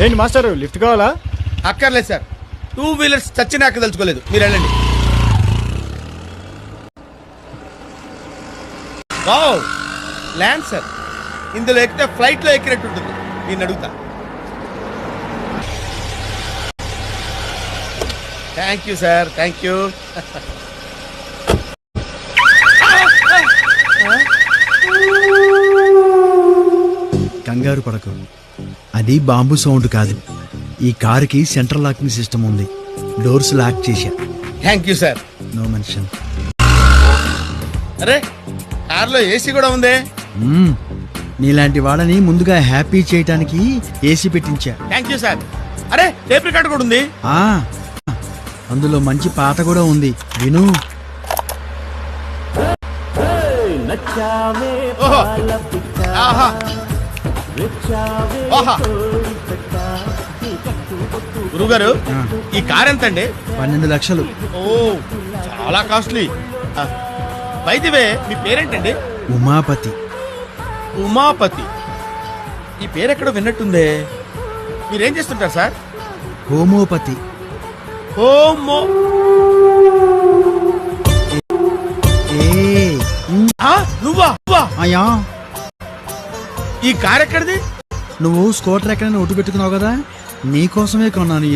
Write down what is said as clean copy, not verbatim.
ఏంటి master lift కావాలా? అక్కర్లేదు సార్, 2 వీలర్స్ చచ్చినాక తెలుసుకోలేదు, మీరు వెళ్ళండి. Wow, land sir. ఇందులో ఎక్కితే ఫ్లైట్ లో ఎక్కినట్టు ఉంటుంది. నేను అడుగుతా. Thank you sir, thank you. కంగారు పడకు, అది బాంబు సౌండ్ కాదు. ఈ కారుకి సెంట్రల్ లాకింగ్ సిస్టమ్ ఉంది. డోర్స్ లాక్ చేశా. Thank you sir. No mention. అరే, కార్లో ఏసీ కూడా ఉంది. నీలాంటి వాళ్ళని ముందుగా హ్యాపీ చేయటానికి ఏసీ పెట్టించా. Thank you sir. అరే, టేప్ రికార్డ్ కూడా ఉంది. ఆ అందులో మంచి పాట కూడా ఉంది, విను. ఓహో, ఆహా, ఆహా. గురుగారు, ఈ కార్ ఎంత అండి? 12 లక్షలు. ఓ, చాలా కాస్ట్లీ. వైద్యవే, మీ పేరేంటండి? ఉమాపతి. ఉమాపతి. ఈ పేరెక్కడ విన్నట్టుందే. మీరేం చేస్తుంటారు సార్? హోమోపతి. హోమో. నువ్వా? అయ్యా, ఈ కార్ ఎక్కడిది? నువ్వు స్కూటర్ ఎక్కడైనా ఒట్టు పెట్టుకున్నావు కదా, నీకోసమే కొన్నాను.